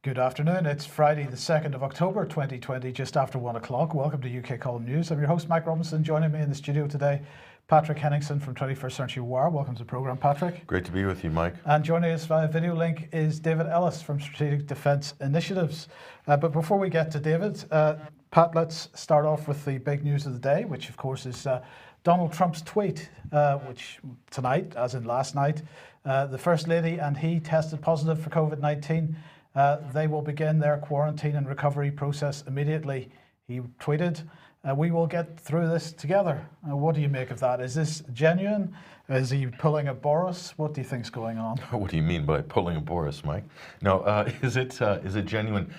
Good afternoon. It's Friday, the 2nd of October 2020, just after 1 o'clock. Welcome to UK Column News. I'm your host, Mike Robinson. Joining me in the studio today, Patrick Henningsen from 21st Century Wire. Welcome to the programme, Patrick. Great to be with you, Mike. And joining us via video link is David Ellis from Strategic Defence Initiatives. But before we get to David, Pat, let's start off with the big news of the day, which of course is Donald Trump's tweet, which tonight, as in last night, the First Lady and he tested positive for COVID-19. They will begin their quarantine and recovery process immediately. He tweeted, "We will get through this together." What do you make of that? Is this genuine? Is he pulling a Boris? What do you think's going on? What do you mean by pulling a Boris, Mike? No, is it genuine?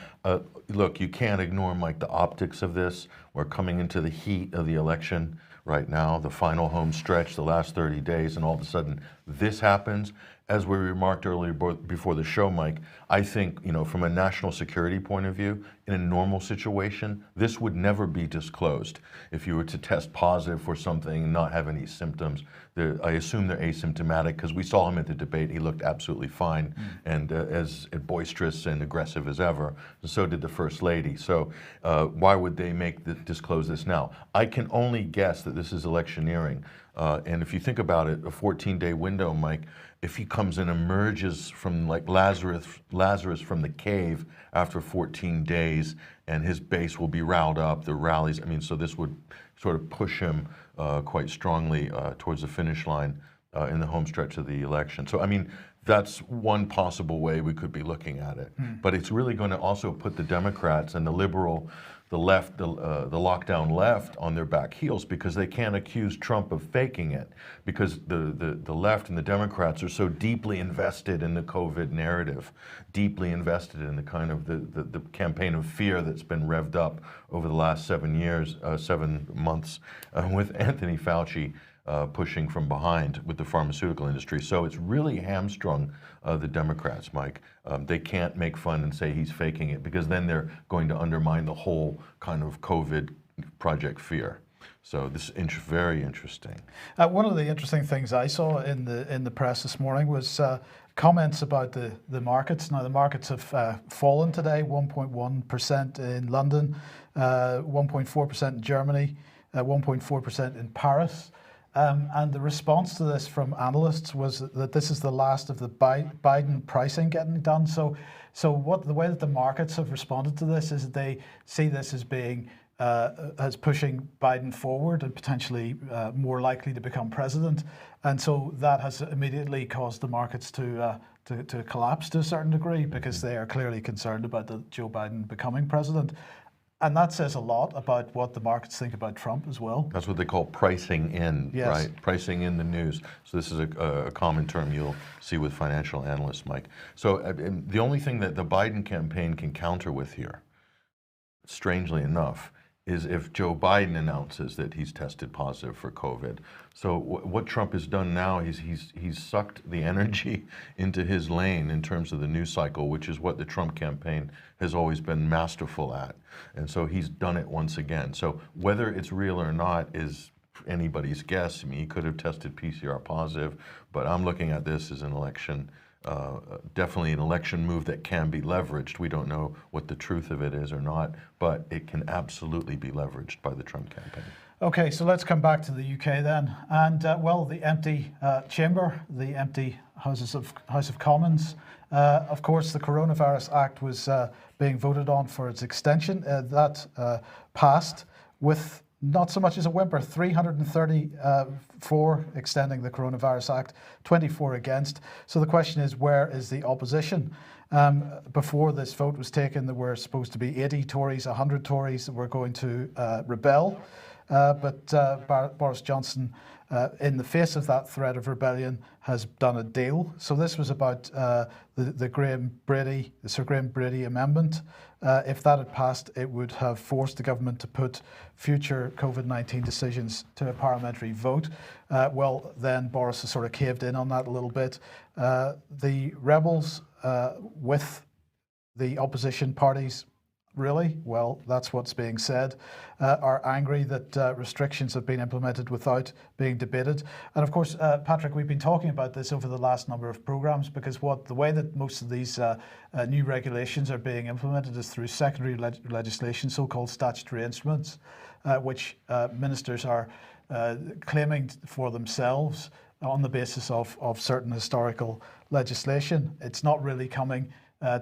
Look, you can't ignore, Mike, the optics of this. We're coming into the heat of the election right now, the final home stretch, the last 30 days, and all of a sudden this happens. As we remarked earlier before the show, Mike, I think, from a national security point of view, in a normal situation, this would never be disclosed. If you were to test positive for something and not have any symptoms, I assume they're asymptomatic because we saw him at the debate. He looked absolutely fine and as boisterous and aggressive as ever. And so did the First Lady. So why would they disclose this now? I can only guess that this is electioneering. And if you think about it, a 14-day window, Mike, if he comes and emerges from like Lazarus from the cave after 14 days, and his base will be riled up, the rallies, so this would sort of push him quite strongly towards the finish line in the home stretch of the election. So, that's one possible way we could be looking at it. But it's really going to also put the Democrats and the liberal, the left, the lockdown left on their back heels because they can't accuse Trump of faking it because the left and the Democrats are so deeply invested in the COVID narrative, deeply invested in the kind of the campaign of fear that's been revved up over the last 7 months with Anthony Fauci pushing from behind with the pharmaceutical industry. So it's really hamstrung the Democrats, Mike. They can't make fun and say he's faking it because then they're going to undermine the whole kind of COVID Project Fear. So this is very interesting. One of the interesting things I saw in the press this morning was comments about the markets. Now the markets have fallen today, 1.1% in London, 1.4% in Germany, 1.4% in Paris. And the response to this from analysts was that this is the last of the Biden pricing getting done. So the way that the markets have responded to this is that they see this as being as pushing Biden forward and potentially more likely to become president. And so that has immediately caused the markets to collapse to a certain degree because they are clearly concerned about Joe Biden becoming president. And that says a lot about what the markets think about Trump as well. That's what they call pricing in, yes. Right? Pricing in the news. So this is a common term you'll see with financial analysts, Mike. So the only thing that the Biden campaign can counter with here, strangely enough, is if Joe Biden announces that he's tested positive for COVID. So what Trump has done now is he's sucked the energy into his lane in terms of the news cycle, which is what the Trump campaign has always been masterful at. And so he's done it once again. So whether it's real or not is anybody's guess. He could have tested PCR positive, but I'm looking at this as an election definitely an election move that can be leveraged. We don't know what the truth of it is or not, but it can absolutely be leveraged by the Trump campaign. Okay, so let's come back to the UK then. And the empty chamber, the empty House of Commons. Of course, the Coronavirus Act was being voted on for its extension. That passed with not so much as a whimper, 334 extending the Coronavirus Act, 24 against. So the question is, where is the opposition? Before this vote was taken, there were supposed to be 80 Tories, 100 Tories that were going to rebel. But Boris Johnson, in the face of that threat of rebellion, has done a deal. So this was about the Sir Graham Brady amendment. If that had passed, it would have forced the government to put future COVID-19 decisions to a parliamentary vote. Then Boris has sort of caved in on that a little bit. The rebels with the opposition parties really, well, that's what's being said, are angry that restrictions have been implemented without being debated. And of course, Patrick, we've been talking about this over the last number of programmes, because the way that most of these new regulations are being implemented is through secondary legislation, so-called statutory instruments, which ministers are claiming for themselves on the basis of certain historical legislation. It's not really coming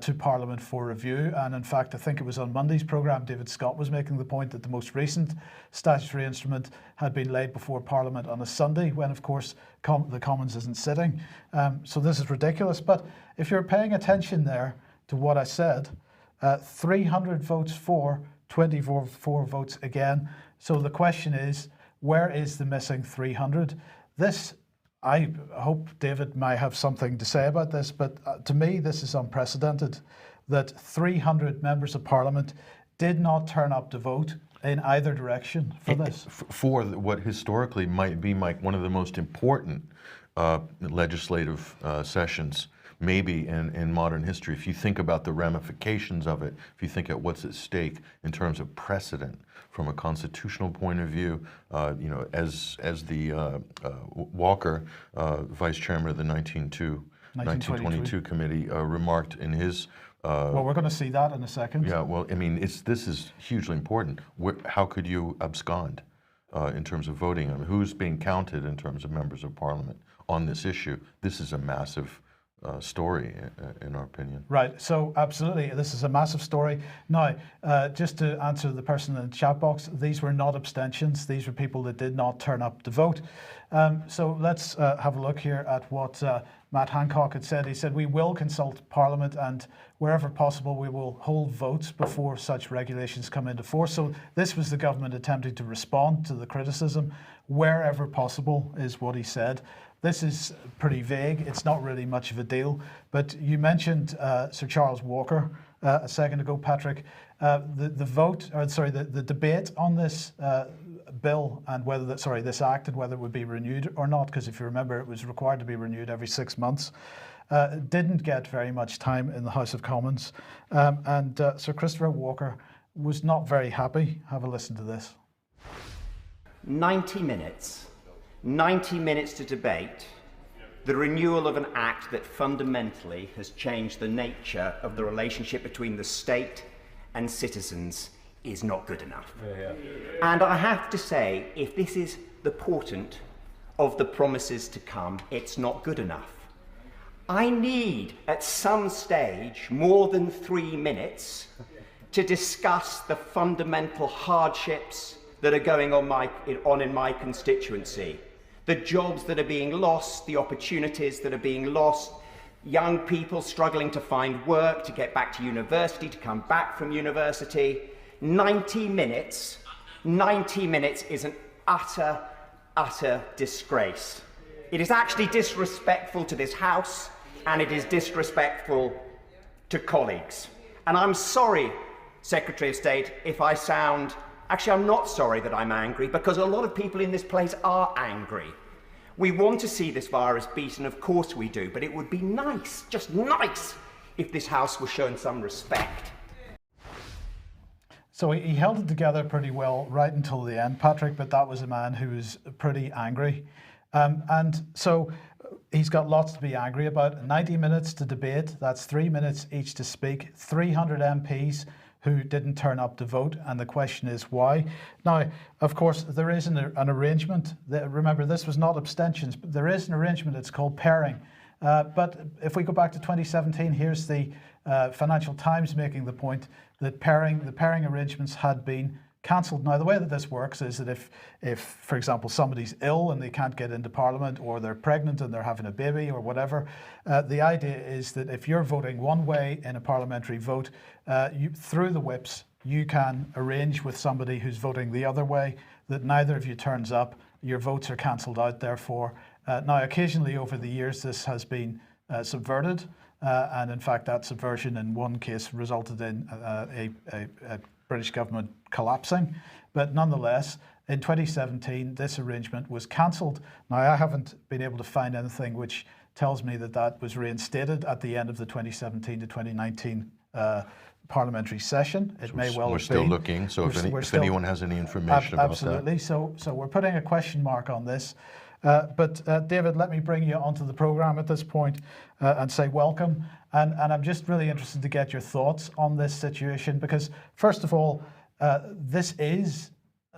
to Parliament for review. And in fact, I think it was on Monday's programme, David Scott was making the point that the most recent statutory instrument had been laid before Parliament on a Sunday, when of course the Commons isn't sitting. So this is ridiculous. But if you're paying attention there to what I said, 300 votes for, 24 votes again. So the question is, where is the missing 300? This, I hope David might have something to say about this, but to me this is unprecedented, that 300 members of Parliament did not turn up to vote in either direction for this. For what historically might be one of the most important legislative sessions maybe in modern history, if you think about the ramifications of it, if you think at what's at stake in terms of precedent from a constitutional point of view, as the Walker, vice chairman of the 1922 committee, remarked in his. Well, we're going to see that in a second. Yeah, well, I mean, this is hugely important. How could you abscond in terms of voting? I mean, who's being counted in terms of members of Parliament on this issue? This is a massive story, in our opinion. Right, so absolutely, this is a massive story. Now, just to answer the person in the chat box, these were not abstentions, these were people that did not turn up to vote. So let's have a look here at what Matt Hancock had said. He said, "We will consult Parliament and wherever possible we will hold votes before such regulations come into force." So this was the government attempting to respond to the criticism. Wherever possible is what he said. This is pretty vague. It's not really much of a deal. But you mentioned Sir Charles Walker a second ago, Patrick. The debate on this bill and whether this act and whether it would be renewed or not, because if you remember, it was required to be renewed every 6 months, didn't get very much time in the House of Commons. And Sir Christopher Walker was not very happy. Have a listen to this. 90 minutes. 90 minutes to debate the renewal of an act that fundamentally has changed the nature of the relationship between the state and citizens is not good enough. And I have to say, if this is the portent of the promises to come, it's not good enough. I need, at some stage, more than 3 minutes to discuss the fundamental hardships that are going on in my constituency. The jobs that are being lost, the opportunities that are being lost, young people struggling to find work, to get back to university, to come back from university. 90 minutes is an utter disgrace. It is actually disrespectful to this House, and it is disrespectful to colleagues. And I'm sorry, Secretary of State, if I sound... Actually, I'm not sorry that I'm angry, because a lot of people in this place are angry. We want to see this virus beaten, of course we do, but it would be nice, just nice, if this House was shown some respect. So he held it together pretty well right until the end, Patrick, but that was a man who was pretty angry. And so he's got lots to be angry about. 90 minutes to debate, that's 3 minutes each to speak, 300 MPs who didn't turn up to vote, and the question is why. Now, of course, there is an arrangement. Remember, this was not abstentions, but there is an arrangement. It's called pairing. But if we go back to 2017, here's the Financial Times making the point that the pairing arrangements had been cancelled. Now, the way that this works is that if, for example, somebody's ill and they can't get into Parliament, or they're pregnant and they're having a baby or whatever, the idea is that if you're voting one way in a parliamentary vote, through the whips, you can arrange with somebody who's voting the other way that neither of you turns up, your votes are cancelled out, therefore. Now, occasionally over the years, this has been subverted, and in fact, that subversion in one case resulted in a British government collapsing. But nonetheless, in 2017, this arrangement was cancelled. Now, I haven't been able to find anything which tells me that that was reinstated at the end of the 2017 to 2019 parliamentary session. It may well We're have still been. looking, so if Still, anyone has any information about absolutely. So we're putting a question mark on this. But David, let me bring you onto the program at this point and say welcome. And I'm just really interested to get your thoughts on this situation, because first of all, this is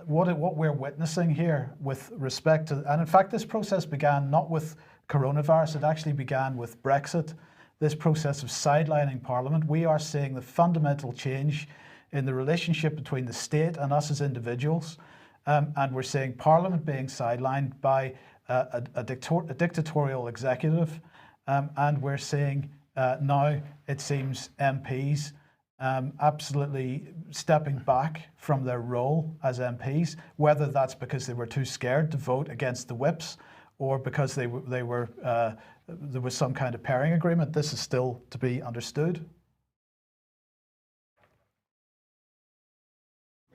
what we're witnessing here with respect to, and in fact, this process began not with coronavirus, it actually began with Brexit. This process of sidelining Parliament, we are seeing the fundamental change in the relationship between the state and us as individuals. And we're seeing Parliament being sidelined by a dictatorial executive. And we're seeing now, it seems, MPs absolutely stepping back from their role as MPs, whether that's because they were too scared to vote against the whips or because there was some kind of pairing agreement. This is still to be understood.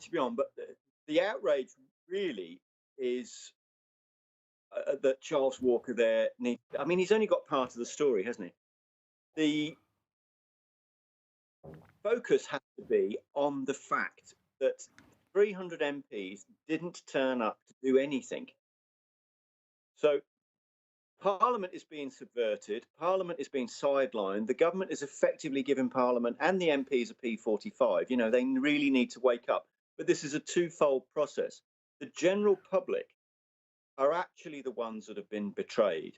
To be on, but the outrage really is that Charles Walker there needs. I mean, he's only got part of the story, hasn't he? The focus has to be on the fact that 300 MPs didn't turn up to do anything. So Parliament is being subverted, Parliament is being sidelined, the government is effectively giving Parliament and the MPs a P45. You know, they really need to wake up. But this is a twofold process. The general public are actually the ones that have been betrayed,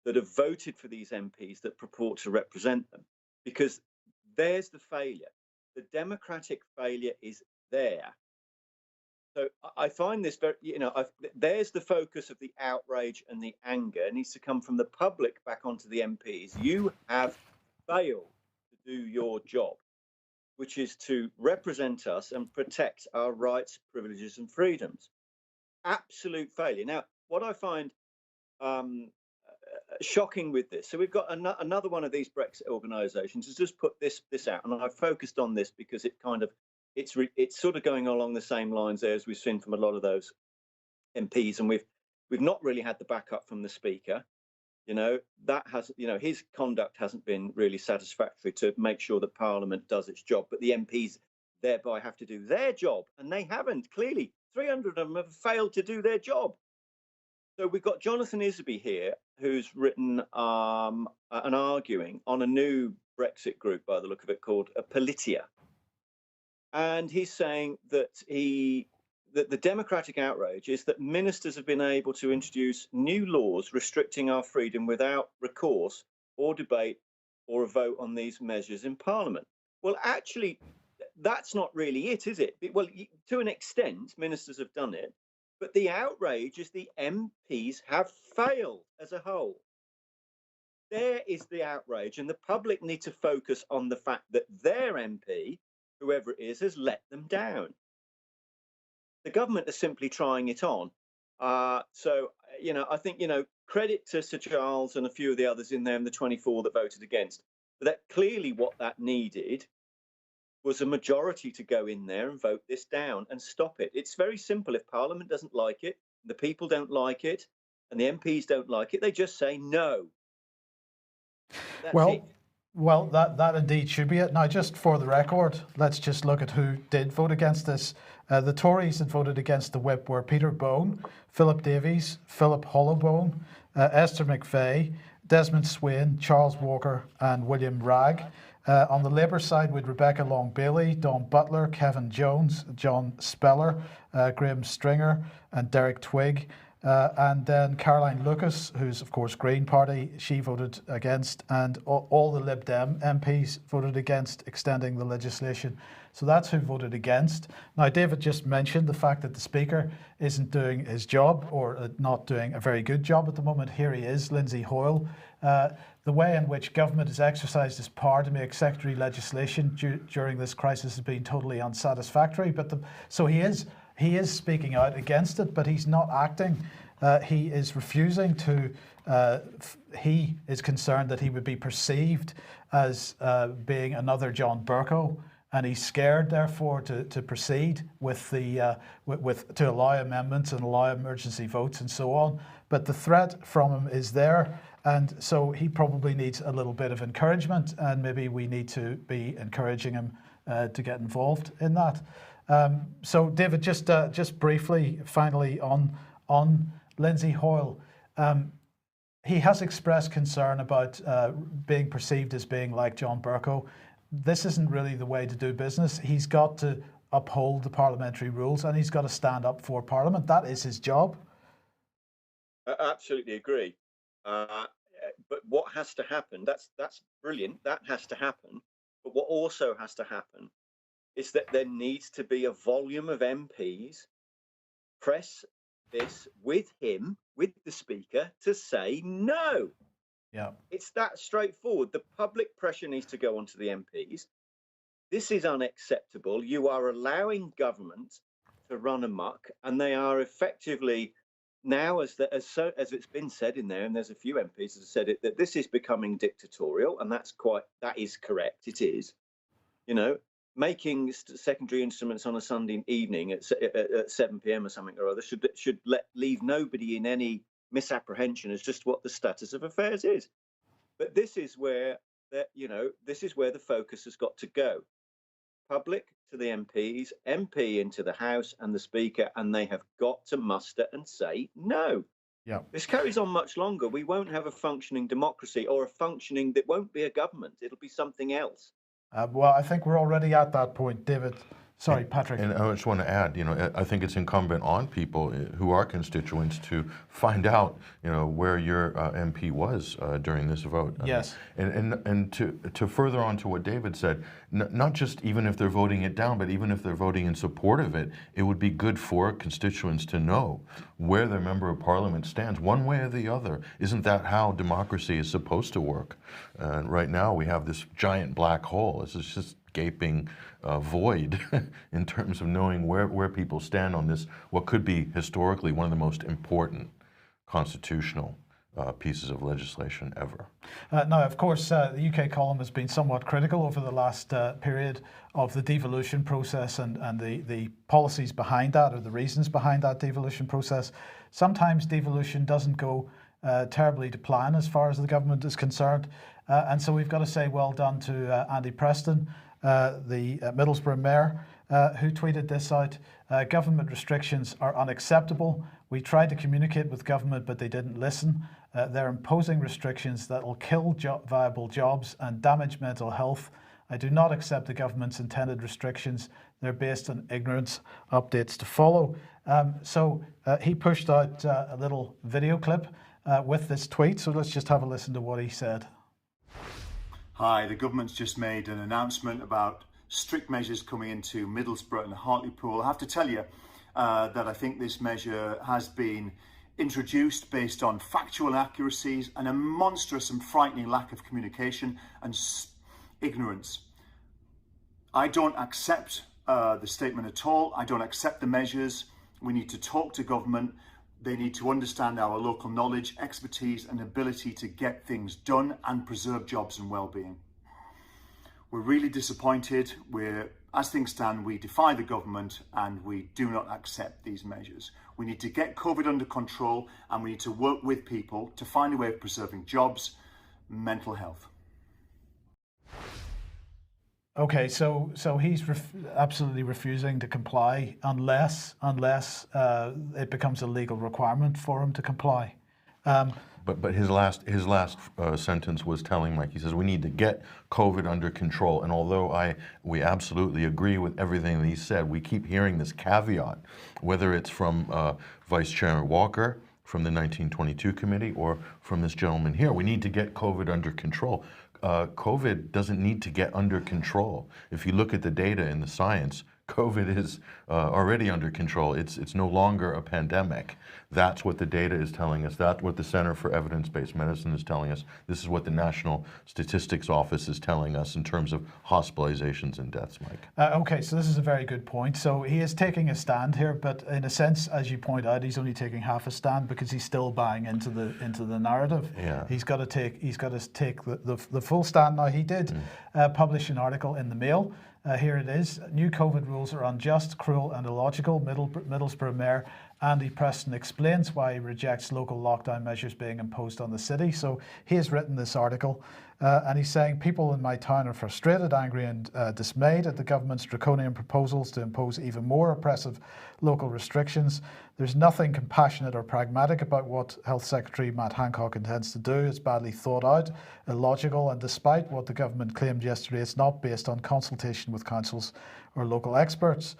that have voted for these MPs that purport to represent them, because there's the failure. The democratic failure is there. So I find this very, there's the focus of the outrage and the anger. It needs to come from the public back onto the MPs. You have failed to do your job, which is to represent us and protect our rights, privileges, and freedoms. Absolute failure. Now, what I find shocking with this, so we've got another one of these Brexit organisations has just put this out, and I focused on this because it kind of it's sort of going along the same lines there as we've seen from a lot of those MPs, and we've not really had the backup from the Speaker. That has, his conduct hasn't been really satisfactory to make sure that Parliament does its job, but the MPs thereby have to do their job, and they haven't. Clearly, 300 of them have failed to do their job. So we've got Jonathan Isby here, who's written and arguing on a new Brexit group, by the look of it, called Politia. And he's saying that the democratic outrage is that ministers have been able to introduce new laws restricting our freedom without recourse or debate or a vote on these measures in Parliament. Well, actually, that's not really it, is it? Well, to an extent, ministers have done it. But the outrage is the MPs have failed as a whole. There is the outrage, and the public need to focus on the fact that their MP, whoever it is, has let them down. The government is simply trying it on. So, I think, credit to Sir Charles and a few of the others in there and the 24 that voted against. But that clearly what that needed was a majority to go in there and vote this down and stop it. It's very simple. If Parliament doesn't like it, the people don't like it, and the MPs don't like it, they just say no. That's it. Well, that indeed should be it. Now, just for the record, let's just look at who did vote against this. The Tories that voted against the whip were Peter Bone, Philip Davies, Philip Hollowbone, Esther McVeigh, Desmond Swayne, Charles Walker, and William Wragg. On the Labour side, with Rebecca Long-Bailey, Dawn Butler, Kevin Jones, John Speller, Graham Stringer, and Derek Twigg. And then Caroline Lucas, who's of course Green Party, she voted against, and all the Lib Dem MPs voted against extending the legislation. So that's who voted against. Now, David just mentioned the fact that the Speaker isn't doing his job, or not doing a very good job at the moment. Here he is, Lindsay Hoyle. The way in which government has exercised its power to make secondary legislation during this crisis has been totally unsatisfactory. So he is speaking out against it, but he's not acting. He is refusing to. He is concerned that he would be perceived as being another John Bercow, and he's scared, therefore, to proceed with to allow amendments and allow emergency votes and so on. But the threat from him is there, and so he probably needs a little bit of encouragement, and maybe we need to be encouraging him to get involved in that. So, David, just briefly, finally on Lindsay Hoyle. He has expressed concern about being perceived as being like John Bercow. This isn't really the way to do business. He's got to uphold the parliamentary rules and he's got to stand up for Parliament. That is his job. I absolutely agree. But what has to happen, that's brilliant, that has to happen. But what also has to happen is that there needs to be a volume of MPs press this with him, with the Speaker, to say no. Yeah. It's that straightforward. The public pressure needs to go onto the MPs. This is unacceptable. You are allowing government to run amok, and they are effectively now, as it's been said in there, and there's a few MPs that have said it, that this is becoming dictatorial, and that is correct. It is, making secondary instruments on a Sunday evening at 7 p.m. or something or other should leave nobody in any misapprehension as just what the status of affairs is. But this is where the focus has got to go. Public to the MPs, MP into the House and the Speaker, and they have got to muster and say no. Yeah. This carries on much longer. We won't have a functioning democracy, or a functioning that won't be a government. It'll be something else. Well, I think we're already at that point, David. Sorry, Patrick. And I just want to add, I think it's incumbent on people who are constituents to find out, where your MP was during this vote. Yes. And to further on to what David said, not just even if they're voting it down, but even if they're voting in support of it, it would be good for constituents to know where their member of parliament stands, one way or the other. Isn't that how democracy is supposed to work? And right now we have this giant black hole. This is just gaping void in terms of knowing where people stand on this, what could be historically one of the most important constitutional pieces of legislation ever. Now, of course, the UK column has been somewhat critical over the last period of the devolution process and the policies behind that, or the reasons behind that devolution process. Sometimes devolution doesn't go terribly to plan as far as the government is concerned. And so we've got to say well done to Andy Preston, the Middlesbrough mayor, who tweeted this out. Government restrictions are unacceptable. We tried to communicate with government, but they didn't listen. They're imposing restrictions that will kill viable jobs and damage mental health. I do not accept the government's intended restrictions. They're based on ignorance. Updates to follow. So he pushed out a little video clip with this tweet. So let's just have a listen to what he said. Hi, the government's just made an announcement about strict measures coming into Middlesbrough and Hartlepool. I have to tell you that I think this measure has been introduced based on factual inaccuracies and a monstrous and frightening lack of communication and ignorance. I don't accept the statement at all. I don't accept the measures. We need to talk to government. They need to understand our local knowledge, expertise and ability to get things done and preserve jobs and well-being. We're really disappointed. As things stand, we defy the government and we do not accept these measures. We need to get COVID under control and we need to work with people to find a way of preserving jobs, mental health. Okay, so he's absolutely refusing to comply unless it becomes a legal requirement for him to comply. But his last sentence was telling Mike, he says, we need to get COVID under control. And although we absolutely agree with everything that he said, we keep hearing this caveat, whether it's from Vice Chairman Walker, from the 1922 committee, or from this gentleman here. We need to get COVID under control. COVID doesn't need to get under control. If you look at the data and the science, COVID is already under control. It's no longer a pandemic. That's what the data is telling us. That's what the Center for Evidence-Based Medicine is telling us. This is what the National Statistics Office is telling us in terms of hospitalizations and deaths, Mike. Okay, so this is a very good point. So he is taking a stand here, but in a sense, as you point out, he's only taking half a stand because he's still buying into the narrative. Yeah. He's got to take the full stand. Now he did publish an article in the Mail. Here it is. New COVID rules are unjust, cruel and illogical. Middlesbrough Mayor Andy Preston explains why he rejects local lockdown measures being imposed on the city. So he has written this article and he's saying people in my town are frustrated, angry and dismayed at the government's draconian proposals to impose even more oppressive local restrictions. There's nothing compassionate or pragmatic about what Health Secretary Matt Hancock intends to do. It's badly thought out, illogical, and despite what the government claimed yesterday, it's not based on consultation with councils or local experts.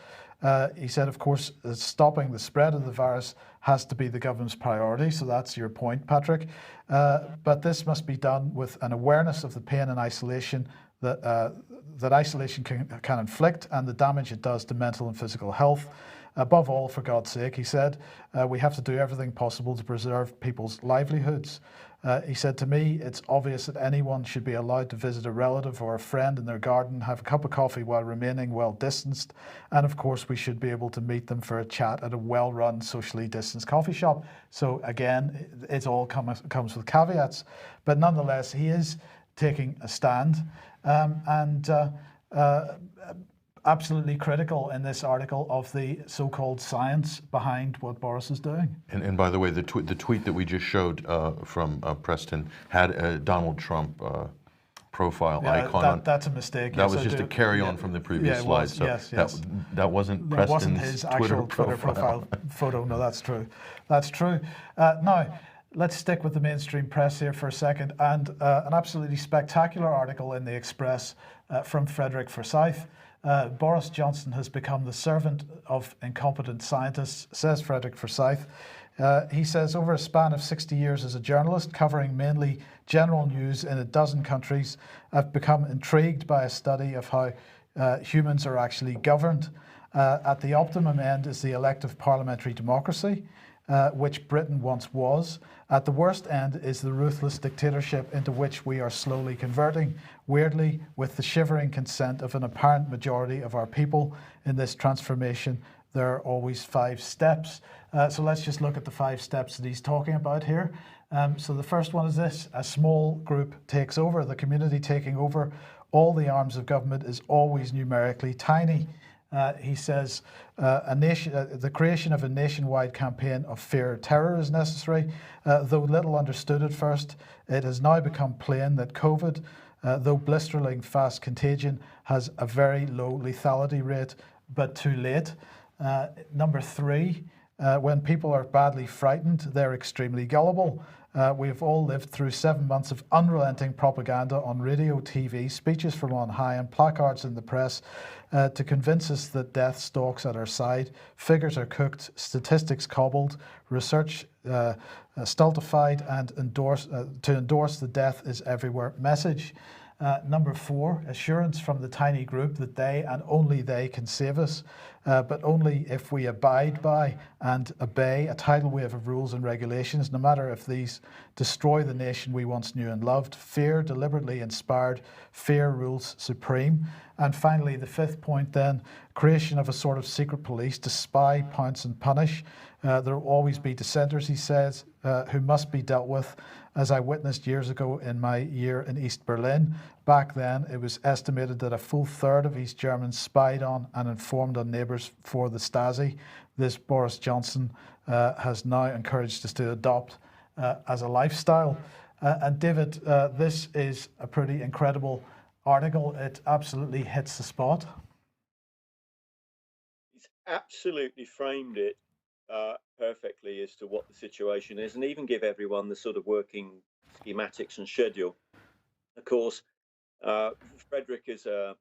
He said, of course, stopping the spread of the virus has to be the government's priority. So that's your point, Patrick. But this must be done with an awareness of the pain and isolation that isolation can inflict and the damage it does to mental and physical health. Above all, for God's sake, he said, we have to do everything possible to preserve people's livelihoods. He said to me, it's obvious that anyone should be allowed to visit a relative or a friend in their garden, have a cup of coffee while remaining well distanced. And of course, we should be able to meet them for a chat at a well-run, socially distanced coffee shop. So again, it all comes with caveats. But nonetheless, he is taking a stand absolutely critical in this article of the so-called science behind what Boris is doing. And by the way, the tweet that we just showed from Preston had a Donald Trump profile icon on. That's a mistake. That was just a carry on from the previous slide. So that wasn't Preston's wasn't his actual Twitter profile photo. No, that's true. That's true. Now, let's stick with the mainstream press here for a second, and an absolutely spectacular article in the Express from Frederick Forsyth. Boris Johnson has become the servant of incompetent scientists, says Frederick Forsyth. He says, over a span of 60 years as a journalist, covering mainly general news in a dozen countries, I've become intrigued by a study of how humans are actually governed. At the optimum end is the elective parliamentary democracy, which Britain once was. At the worst end is the ruthless dictatorship into which we are slowly converting, weirdly, with the shivering consent of an apparent majority of our people. In this transformation, there are always 5 steps. So let's just look at the 5 steps that he's talking about here. So the first one is this: a small group takes over. The community taking over all the arms of government is always numerically tiny. He says the creation of a nationwide campaign of fear terror is necessary. Though little understood at first, it has now become plain that COVID, though blisteringly fast contagion, has a very low lethality rate, but too late. Number 3, when people are badly frightened, they're extremely gullible. We've all lived through 7 months of unrelenting propaganda on radio, TV, speeches from on high, and placards in the press to convince us that death stalks at our side. Figures are cooked, statistics cobbled, research stultified, and to endorse the death is everywhere message. Number 4, assurance from the tiny group that they and only they can save us, but only if we abide by and obey a tidal wave of rules and regulations, no matter if these destroy the nation we once knew and loved. Fear, deliberately inspired, fear rules supreme. And finally, the 5th point then, creation of a sort of secret police to spy, pounce and punish. There will always be dissenters, he says, who must be dealt with, as I witnessed years ago in my year in East Berlin. Back then, it was estimated that a full third of East Germans spied on and informed on neighbours for the Stasi. This Boris Johnson has now encouraged us to adopt as a lifestyle. And David, this is a pretty incredible article. It absolutely hits the spot. He's absolutely framed it perfectly as to what the situation is, and even give everyone the sort of working schematics and schedule. Of course, Frederick is a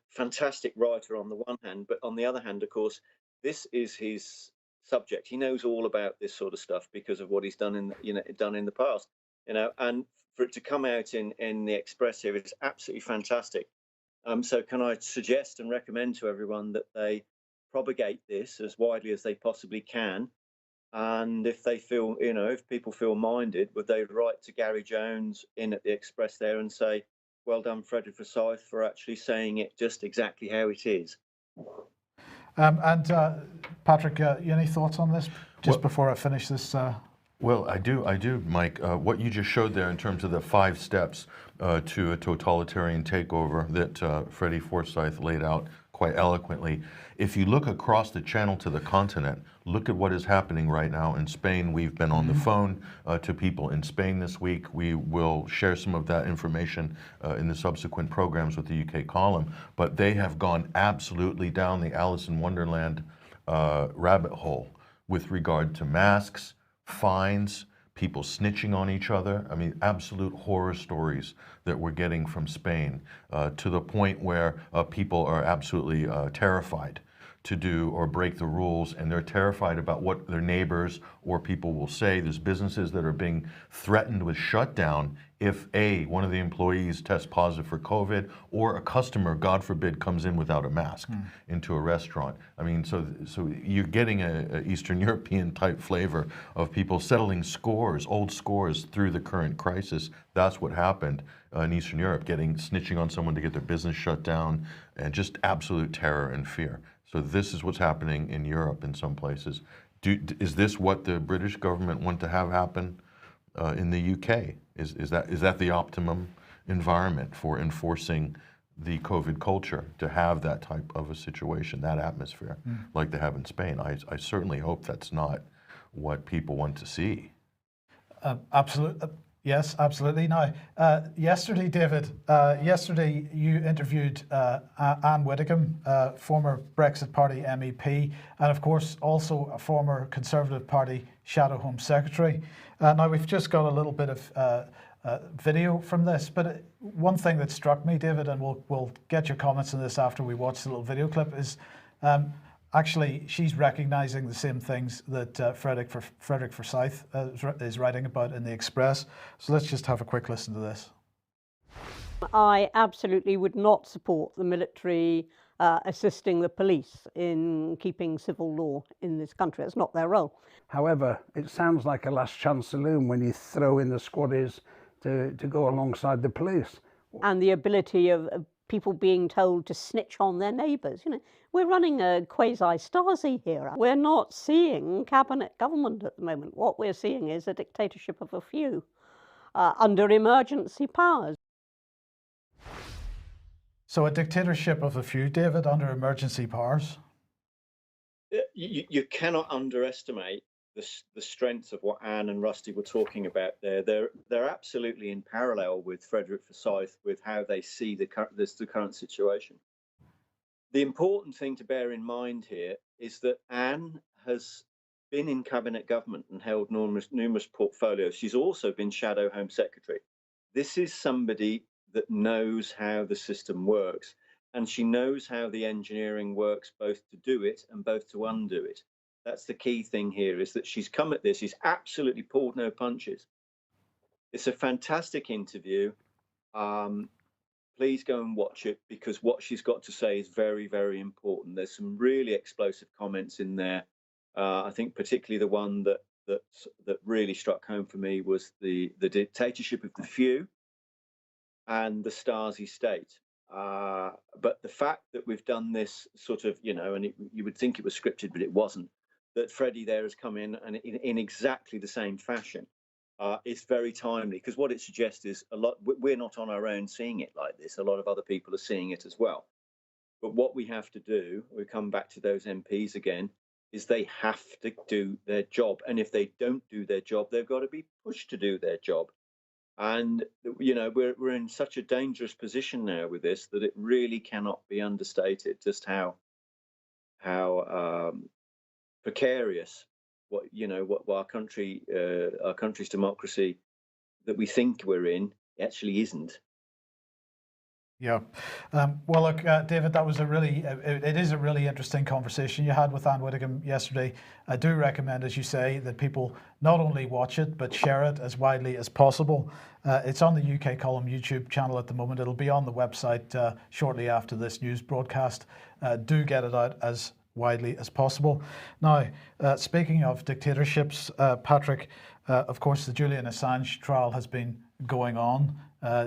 fantastic writer on the one hand, but on the other hand, of course, this is his subject. He knows all about this sort of stuff because of what he's done in the past. And for it to come out in the Express here is absolutely fantastic. So can I suggest and recommend to everyone that they propagate this as widely as they possibly can, and if they feel, if people feel minded, would they write to Gary Jones in at the Express there and say, well done, Frederick Forsyth, for actually saying it just exactly how it is. Patrick, any thoughts on this just before I finish this? Well, I do, Mike. What you just showed there in terms of the 5 steps to a totalitarian takeover that Freddie Forsyth laid out quite eloquently. If you look across the channel to the continent, look at what is happening right now in Spain. We've been on the phone to people in Spain this week. We will share some of that information in the subsequent programs with the UK column, but they have gone absolutely down the Alice in Wonderland rabbit hole with regard to masks, fines, people snitching on each other. I mean, absolute horror stories that we're getting from Spain, to the point where people are absolutely terrified to do or break the rules, and they're terrified about what their neighbors or people will say. There's businesses that are being threatened with shutdown if one of the employees tests positive for COVID, or a customer, God forbid, comes in without a mask into a restaurant. I mean, so you're getting a Eastern European type flavor of people settling scores, old scores, through the current crisis. That's what happened in Eastern Europe, snitching on someone to get their business shut down, and just absolute terror and fear. So this is what's happening in Europe in some places. Is this what the British government want to have happen in the UK? Is that the optimum environment for enforcing the COVID culture, to have that type of a situation, that atmosphere, like they have in Spain? I certainly hope that's not what people want to see. Absolutely. Yes, absolutely. Now, yesterday, David, you interviewed Anne Widdecombe, former Brexit Party MEP, and of course also a former Conservative Party Shadow Home Secretary. Now, we've just got a little bit of video from this, but one thing that struck me, David, and we'll get your comments on this after we watch the little video clip, is actually she's recognising the same things that Frederick Forsyth is writing about in the Express. So let's just have a quick listen to this. I absolutely would not support the military assisting the police in keeping civil law in this country. It's not their role. However, it sounds like a last chance saloon when you throw in the squaddies to go alongside the police. And the ability of people being told to snitch on their neighbours. You know, we're running a quasi-Stasi here. We're not seeing cabinet government at the moment. What we're seeing is a dictatorship of a few under emergency powers. So a dictatorship of a few, David, under emergency powers? You cannot underestimate the strength of what Anne and Rusty were talking about there. They're absolutely in parallel with Frederick Forsyth with how they see the current situation. The important thing to bear in mind here is that Anne has been in cabinet government and held numerous portfolios. She's also been Shadow Home Secretary. This is somebody that knows how the system works, and she knows how the engineering works, both to do it and both to undo it. That's the key thing here, is that she's come at this, she's absolutely pulled no punches. It's a fantastic interview. Please go and watch it, because what she's got to say is very, very important. There's some really explosive comments in there. I think particularly the one that really struck home for me was the dictatorship of the few and the Stasi state. But the fact that we've done this sort of, and you would think it was scripted, but it wasn't, that Freddie there has come in and in exactly the same fashion is very timely, because what it suggests is we're not on our own seeing it like this. A lot of other people are seeing it as well. But what we have to do, we come back to those MPs again, is they have to do their job. And if they don't do their job, they've got to be pushed to do their job. And, we're in such a dangerous position now with this that it really cannot be understated just how precarious what our country's democracy that we think we're in actually isn't. Yeah. Well, look, David, that was it is a really interesting conversation you had with Anne Widdecombe yesterday. I do recommend, as you say, that people not only watch it, but share it as widely as possible. It's on the UK Column YouTube channel at the moment. It'll be on the website shortly after this news broadcast. Do get it out as widely as possible. Now, speaking of dictatorships, Patrick, of course, the Julian Assange trial has been going on.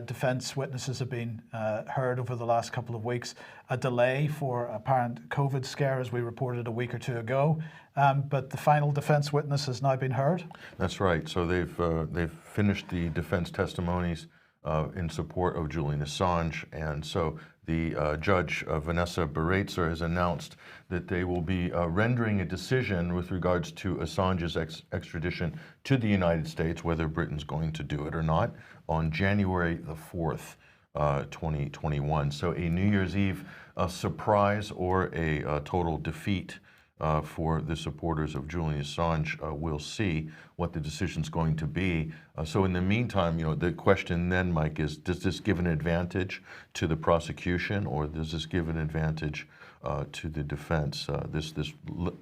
Defence witnesses have been heard over the last couple of weeks. A delay for apparent COVID scare, as we reported a week or two ago. But the final defence witness has now been heard. That's right. So they've finished the defence testimonies in support of Julian Assange. And so the judge, Vanessa Bareitzer, has announced that they will be rendering a decision with regards to Assange's extradition to the United States, whether Britain's going to do it or not, on January the 4th, 2021. So a New Year's Eve surprise or a total defeat for the supporters of Julian Assange. We'll see what the decision's going to be. So in the meantime, you know, the question then, Mike, is does this give an advantage to the prosecution, or does this give an advantage to the defense? This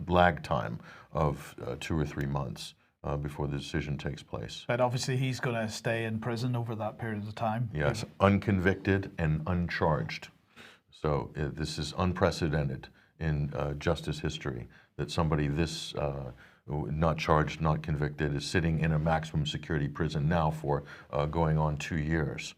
lag time of 2 or 3 months before the decision takes place. But obviously he's going to stay in prison over that period of time. Yes, unconvicted and uncharged. So this is unprecedented in justice history, that somebody this not charged, not convicted, is sitting in a maximum security prison now for going on 2 years.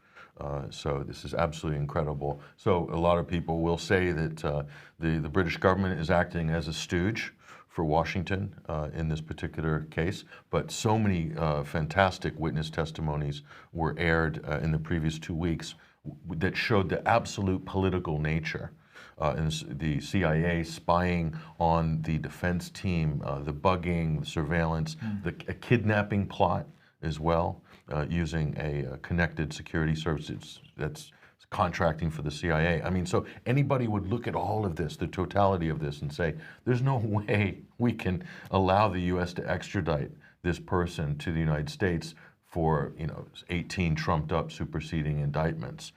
So this is absolutely incredible. So a lot of people will say that the British government is acting as a stooge for Washington in this particular case, but so many fantastic witness testimonies were aired in the previous 2 weeks that showed the absolute political nature. And the CIA spying on the defense team, the bugging, the surveillance, a kidnapping plot as well, using a connected security service that's contracting for the CIA. I mean, so anybody would look at all of this, the totality of this, and say, there's no way we can allow the U.S. to extradite this person to the United States for, you know, 18 trumped up superseding indictments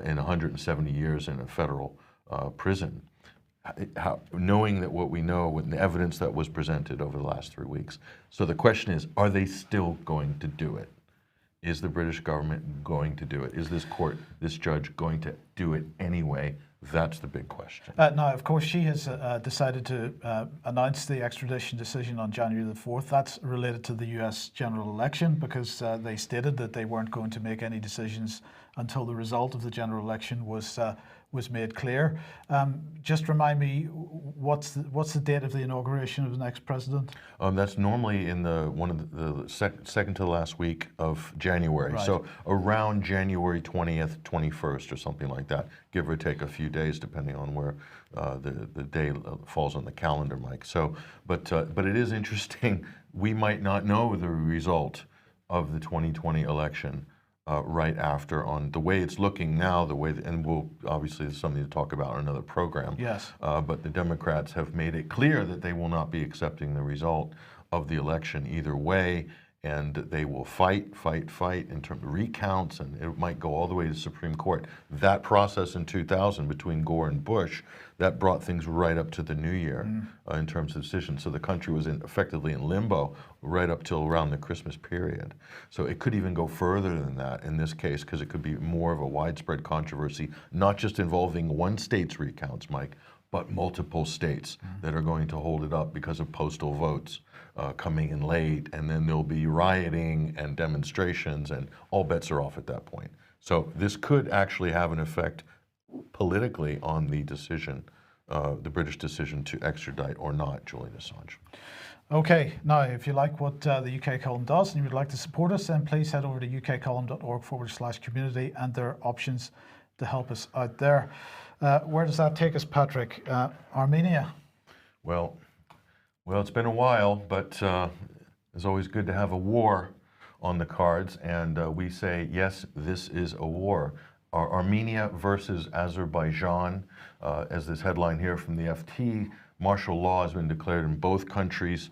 in 170 years in a federal prison. Knowing that what we know with the evidence that was presented over the last 3 weeks. So the question is, are they still going to do it? Is the British government going to do it? Is this court, this judge, going to do it anyway? That's the big question. Now, of course, she has decided to announce the extradition decision on January the 4th. That's related to the US general election, because they stated that they weren't going to make any decisions until the result of the general election was made clear. Just remind me, what's the date of the inauguration of the next president? That's normally in the second to the last week of January. Right. So around January 20th, 21st, or something like that, give or take a few days, depending on where the day falls on the calendar, Mike. So, but it is interesting. We might not know the result of the 2020 election right after, on the way it's looking now, and we'll obviously, there's something to talk about on another program. Yes. But the Democrats have made it clear that they will not be accepting the result of the election either way, and they will fight in terms of recounts, and it might go all the way to the Supreme Court. That process in 2000 between Gore and Bush, that brought things right up to the new year in terms of decisions. So the country was effectively in limbo right up till around the Christmas period. So it could even go further than that in this case, because it could be more of a widespread controversy, not just involving one state's recounts, Mike, but multiple states that are going to hold it up because of postal votes coming in late, and then there'll be rioting and demonstrations, and all bets are off at that point. So this could actually have an effect politically on the decision, the British decision to extradite or not Julian Assange. Okay, now if you like what the UK Column does and you would like to support us, then please head over to ukcolumn.org/community, and there are options to help us out there. Where does that take us, Patrick? Armenia? Well, it's been a while, but it's always good to have a war on the cards, and we say, yes, this is a war. Armenia versus Azerbaijan, as this headline here from the FT, martial law has been declared in both countries.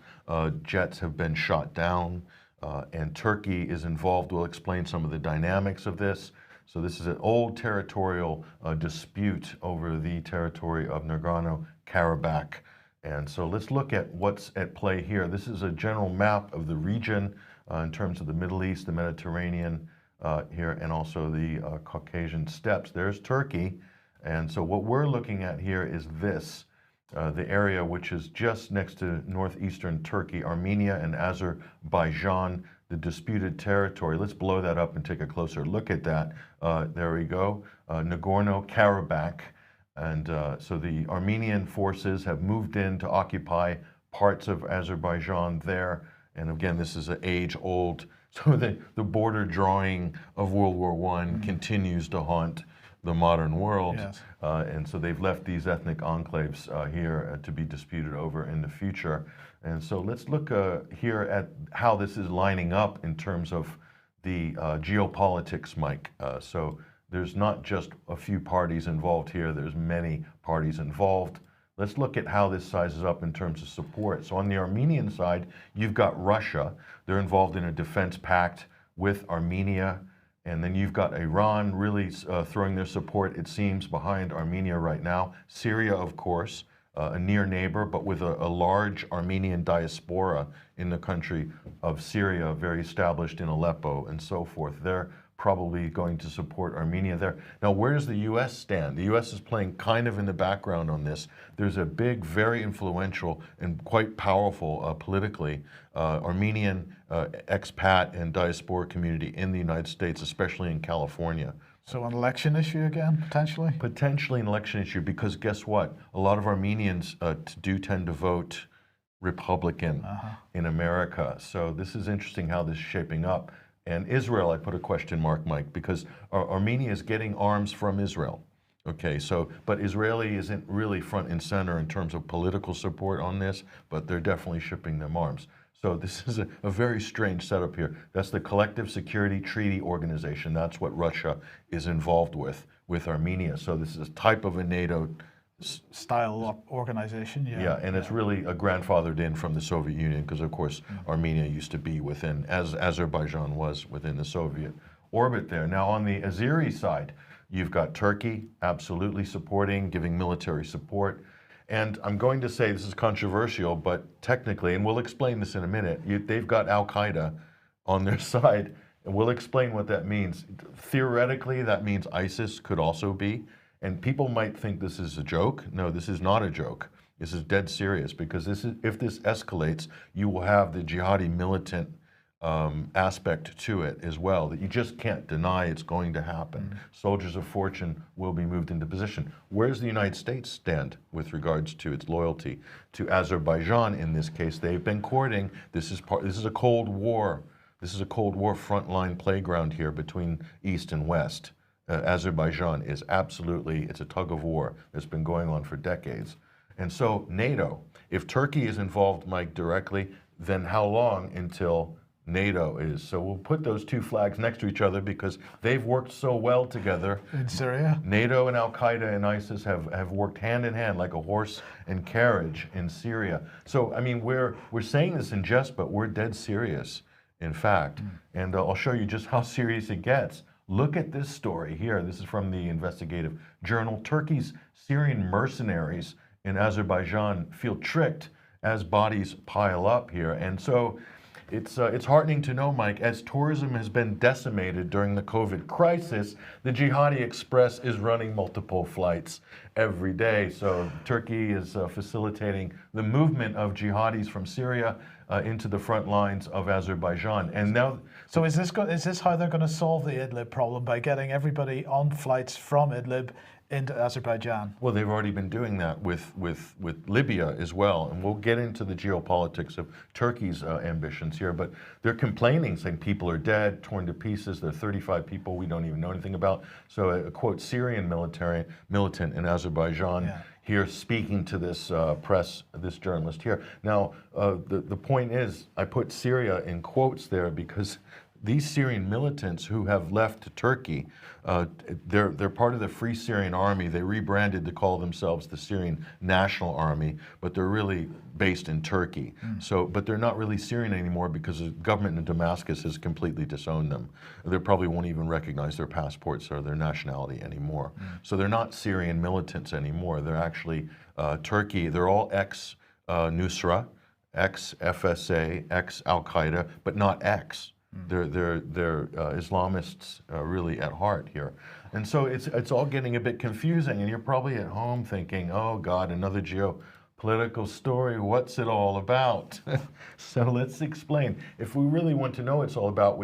Jets have been shot down, and Turkey is involved. We'll explain some of the dynamics of this. So this is an old territorial dispute over the territory of Nagorno-Karabakh. And so let's look at what's at play here. This is a general map of the region in terms of the Middle East, the Mediterranean here, and also the Caucasian steppes. There's Turkey. And so what we're looking at here is this, the area which is just next to northeastern Turkey, Armenia and Azerbaijan, the disputed territory. Let's blow that up and take a closer look at that. There we go, Nagorno-Karabakh. And so the Armenian forces have moved in to occupy parts of Azerbaijan there. And again, this is an age-old So the border drawing of World War I continues to haunt the modern world. Yes. And so they've left these ethnic enclaves here to be disputed over in the future. And so let's look here at how this is lining up in terms of the geopolitics, Mike. So there's not just a few parties involved here, there's many parties involved. Let's look at how this sizes up in terms of support. So on the Armenian side, you've got Russia. They're involved in a defense pact with Armenia. And then you've got Iran really throwing their support, it seems, behind Armenia right now. Syria, of course, a near neighbor, but with a large Armenian diaspora in the country of Syria, very established in Aleppo and so forth. They're probably going to support Armenia there. Now, where does the U.S. stand? The U.S. is playing kind of in the background on this. There's a big, very influential and quite powerful politically Armenian expat and diaspora community in the United States, especially in California. So an election issue again, potentially? Potentially an election issue, because guess what? A lot of Armenians do tend to vote Republican in America. So this is interesting how this is shaping up. And Israel, I put a question mark, Mike, because Armenia is getting arms from Israel. Okay, so, but Israeli isn't really front and center in terms of political support on this, but they're definitely shipping them arms. So this is a very strange setup here. That's the Collective Security Treaty Organization. That's what Russia is involved with Armenia. So this is a type of a NATO style organization, yeah. Yeah, and it's really grandfathered in from the Soviet Union, because of course Armenia used to be within, as Azerbaijan was within the Soviet orbit there. Now on the Azeri side, you've got Turkey absolutely supporting, giving military support. And I'm going to say this is controversial, but technically, and we'll explain this in a minute, they've got Al-Qaeda on their side, and we'll explain what that means. Theoretically, that means ISIS could also be. And people might think this is a joke. No, this is not a joke. This is dead serious, because if this escalates, you will have the jihadi militant aspect to it as well, that you just can't deny it's going to happen. Soldiers of fortune will be moved into position. Where does the United States stand with regards to its loyalty to Azerbaijan in this case? They've been courting. This is a Cold War. This is a Cold War frontline playground here between East and West. Azerbaijan is absolutely, it's a tug of war that's been going on for decades. And so NATO, if Turkey is involved, Mike, directly, then how long until NATO is? So we'll put those two flags next to each other because they've worked so well together. In Syria? NATO and Al-Qaeda and ISIS have worked hand in hand like a horse and carriage in Syria. So, I mean, we're saying this in jest, but we're dead serious, in fact. And I'll show you just how serious it gets. Look at this story here. This is from the investigative journal. Turkey's Syrian mercenaries in Azerbaijan feel tricked as bodies pile up here. And so it's heartening to know, Mike, as tourism has been decimated during the COVID crisis, the Jihadi Express is running multiple flights every day. So Turkey is facilitating the movement of jihadis from Syria into the front lines of Azerbaijan. And now, so is this how they're going to solve the Idlib problem, by getting everybody on flights from Idlib into Azerbaijan? Well, they've already been doing that with Libya as well, and we'll get into the geopolitics of Turkey's ambitions here, but they're complaining, saying people are dead, torn to pieces. There are 35 people we don't even know anything about. So a quote, Syrian militant in Azerbaijan here speaking to this this journalist here. Now, the point is, I put Syria in quotes there because these Syrian militants who have left Turkey, they're part of the Free Syrian Army. They rebranded to call themselves the Syrian National Army, but they're really based in Turkey. So, but they're not really Syrian anymore because the government in Damascus has completely disowned them. They probably won't even recognize their passports or their nationality anymore. So they're not Syrian militants anymore. They're actually Turkey. They're all ex-Nusra, ex-FSA, ex-Al-Qaeda, but not ex. They're Islamists really at heart here. And so it's all getting a bit confusing, and you're probably at home thinking, oh God, another geopolitical story, what's it all about? So let's explain. If we really want to know what it's all about,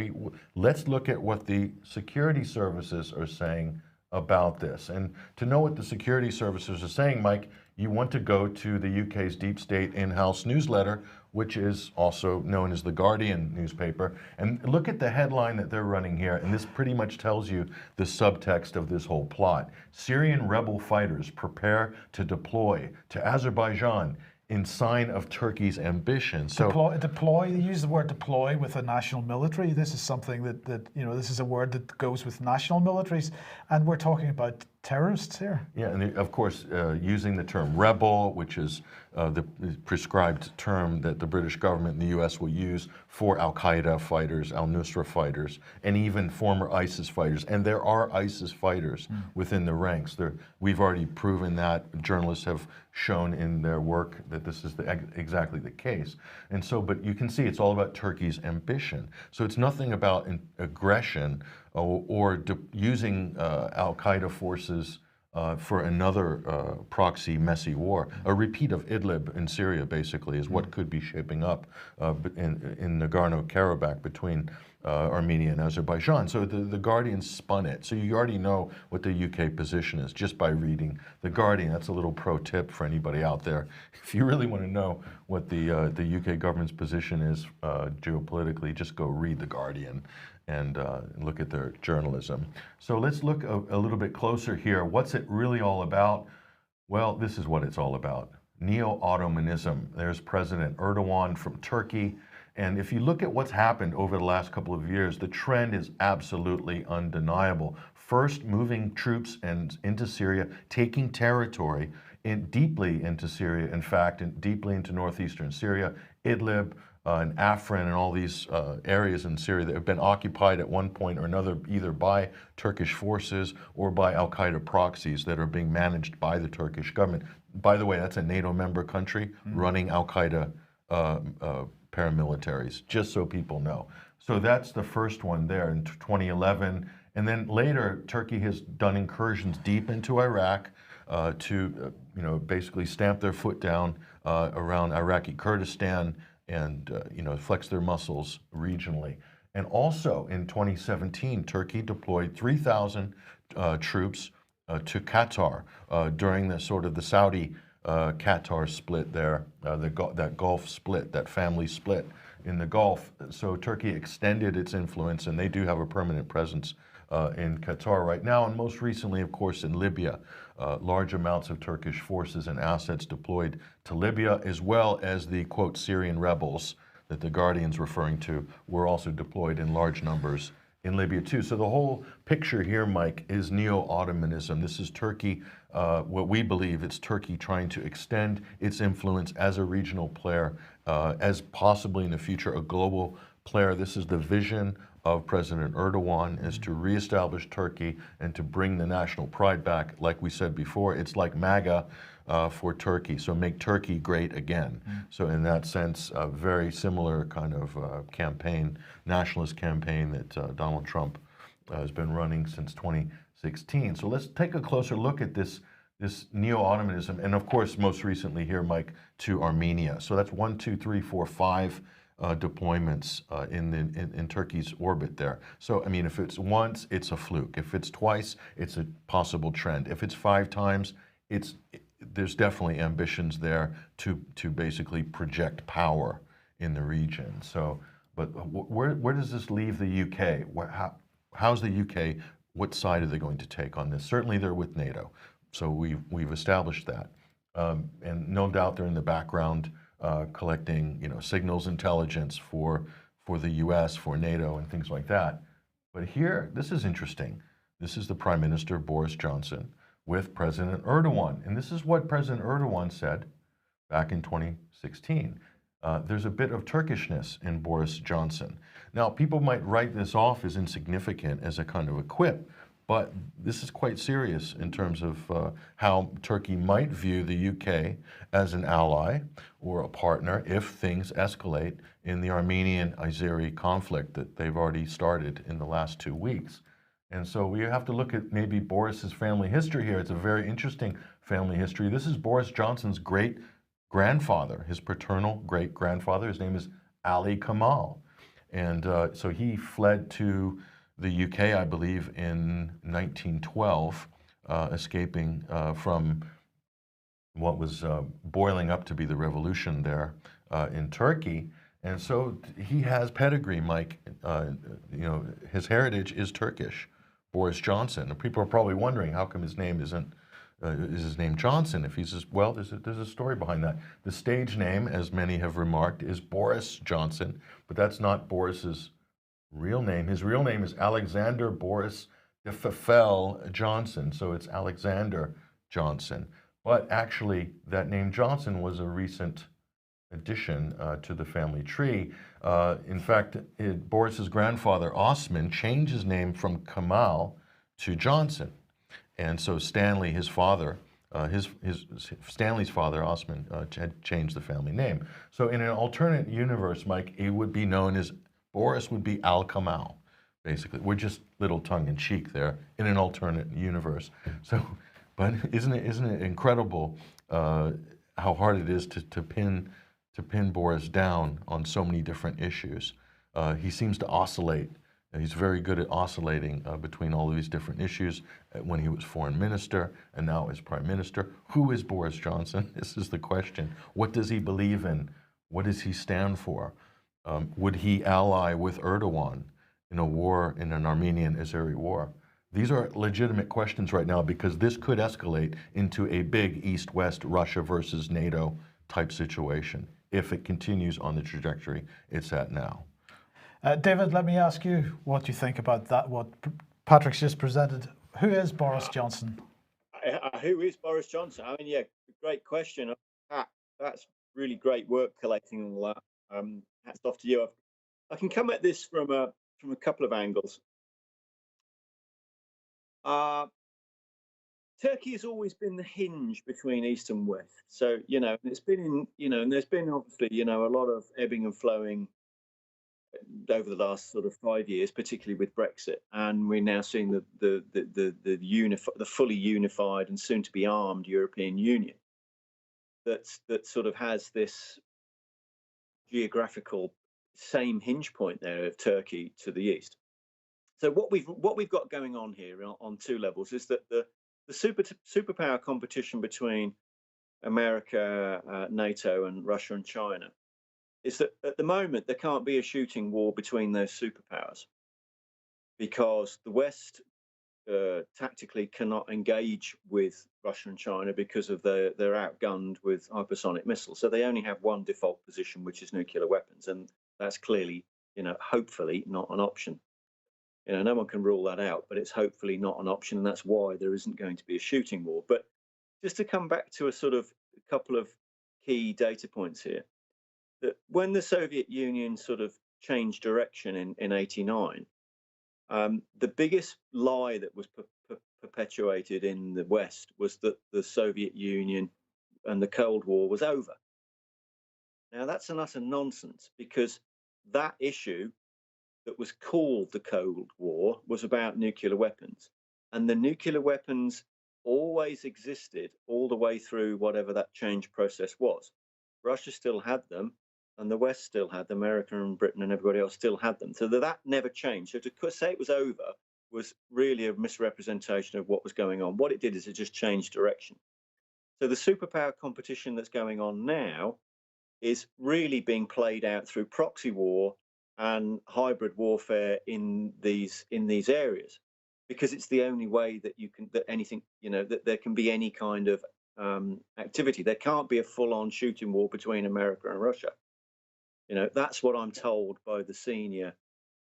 let's look at what the security services are saying about this. And to know what the security services are saying, Mike, you want to go to the UK's deep state in-house newsletter, which is also known as the Guardian newspaper, and look at the headline that they're running here, and this pretty much tells you the subtext of this whole plot. Syrian rebel fighters prepare to deploy to Azerbaijan in sign of Turkey's ambition. So Deploy, they use the word deploy with a national military. This is something that this is a word that goes with national militaries, and we're talking about terrorists here. Yeah, and of course, using the term rebel, which is the prescribed term that the British government and the U.S. will use for Al-Qaeda fighters, al-Nusra fighters, and even former ISIS fighters. And there are ISIS fighters within the ranks. We've already proven that. Journalists have shown in their work that this is exactly the case. And so, but you can see it's all about Turkey's ambition. So it's nothing about aggression or using Al-Qaeda forces for another proxy messy war. A repeat of Idlib in Syria, basically, is what could be shaping up in Nagorno-Karabakh between Armenia and Azerbaijan. So the Guardian spun it. So you already know what the UK position is just by reading the Guardian. That's a little pro tip for anybody out there. If you really want to know what the UK government's position is geopolitically, just go read the Guardian and look at their journalism. So let's look a little bit closer here. What's it really all about? Well, this is what it's all about. Neo-Ottomanism. There's President Erdogan from Turkey. And if you look at what's happened over the last couple of years, the trend is absolutely undeniable. First, moving troops into Syria, taking territory deeply into Syria, in fact, deeply into northeastern Syria, Idlib, and Afrin and all these areas in Syria that have been occupied at one point or another either by Turkish forces or by Al-Qaeda proxies that are being managed by the Turkish government. By the way, that's a NATO member country running Al-Qaeda paramilitaries, just so people know. So that's the first one there in 2011. And then later, Turkey has done incursions deep into Iraq to basically stamp their foot down around Iraqi Kurdistan and flex their muscles regionally. And also in 2017, Turkey deployed 3,000 troops to Qatar during the sort of the Saudi Qatar split there, that Gulf split, that family split in the Gulf. So Turkey extended its influence, and they do have a permanent presence in Qatar right now, and most recently, of course, in Libya. Large amounts of Turkish forces and assets deployed to Libya, as well as the, quote, Syrian rebels that the Guardian's referring to, were also deployed in large numbers in Libya too. So the whole picture here, Mike, is neo-Ottomanism. This is Turkey, what we believe, it's Turkey trying to extend its influence as a regional player, as possibly in the future a global player. This is the vision of President Erdogan, is to reestablish Turkey and to bring the national pride back. Like we said before, it's like MAGA for Turkey, so make Turkey great again. So in that sense, a very similar kind of campaign, nationalist campaign that Donald Trump has been running since 2016. So let's take a closer look at this neo-Ottomanism, and of course, most recently here, Mike, to Armenia. So that's 1, 2, 3, 4, 5 deployments in Turkey's orbit there. So, I mean, if it's once, it's a fluke. If it's twice, it's a possible trend. If it's 5 times, there's definitely ambitions there to basically project power in the region. So, but where does this leave the UK? How's the UK? What side are they going to take on this? Certainly, they're with NATO. So we've established that, and no doubt they're in the background collecting, signals intelligence for the U.S., for NATO, and things like that. But here, this is interesting. This is the Prime Minister Boris Johnson with President Erdogan, and this is what President Erdogan said back in 2016. There's a bit of Turkishness in Boris Johnson. Now, people might write this off as insignificant, as a kind of a quip. But this is quite serious in terms of how Turkey might view the UK as an ally or a partner if things escalate in the Armenian-Azeri conflict that they've already started in the last 2 weeks. And so we have to look at maybe Boris's family history here. It's a very interesting family history. This is Boris Johnson's great-grandfather, his paternal great-grandfather. His name is Ali Kemal. And so he fled to the UK, I believe, in 1912, escaping from what was boiling up to be the revolution there in Turkey. And so he has pedigree, Mike. His heritage is Turkish. Boris Johnson. And people are probably wondering how come his name is his name Johnson? If he's well, there's a story behind that. The stage name, as many have remarked, is Boris Johnson, but that's not Boris's real name. His real name is Alexander Boris de Pfeffel Johnson, so it's Alexander Johnson. But actually, that name Johnson was a recent addition to the family tree. In fact, Boris's grandfather Osman changed his name from Kemal to Johnson, and so Stanley, his father, Stanley's father Osman had changed the family name. So in an alternate universe, Mike, it would be known as Boris would be Al Kemal. Basically, we're just little tongue-in-cheek there in an alternate universe. So, but isn't it incredible how hard it is to pin Boris down on so many different issues? He seems to oscillate. He's very good at oscillating between all of these different issues. When he was foreign minister and now as prime minister, who is Boris Johnson? This is the question. What does he believe in? What does he stand for? Would he ally with Erdogan in a war, in an Armenian-Azeri war? These are legitimate questions right now because this could escalate into a big East-West Russia versus NATO type situation if it continues on the trajectory it's at now. David, let me ask you what you think about that, what Patrick's just presented. Who is Boris Johnson? Who is Boris Johnson? I mean, yeah, great question. That's really great work collating all that. Hats off to you. I can come at this from a couple of angles. Turkey has always been the hinge between East and West. So, it's been and there's been obviously, a lot of ebbing and flowing over the last sort of 5 years, particularly with Brexit, and we're now seeing the fully unified and soon to be armed European Union that sort of has this geographical same hinge point there of Turkey to the east. So what we've got going on here on two levels is that the superpower competition between America, NATO, and Russia and China is that at the moment there can't be a shooting war between those superpowers because the West tactically cannot engage with Russia and China because of they're outgunned with hypersonic missiles. So they only have one default position, which is nuclear weapons, and that's clearly, hopefully not an option. No one can rule that out, but it's hopefully not an option, and that's why there isn't going to be a shooting war. But just to come back to a couple of key data points here, that when the Soviet Union sort of changed direction in 1989, the biggest lie that was perpetuated in the West was that the Soviet Union and the Cold War was over. Now, that's an utter nonsense because that issue that was called the Cold War was about nuclear weapons. And the nuclear weapons always existed all the way through whatever that change process was. Russia still had them, and the West still had them. America and Britain and everybody else still had them. So that never changed. So to say it was over was really a misrepresentation of what was going on. What it did is it just changed direction. So the superpower competition that's going on now is really being played out through proxy war and hybrid warfare in these areas, because it's the only way that that there can be any kind of activity. There can't be a full-on shooting war between America and Russia. That's what I'm told by the senior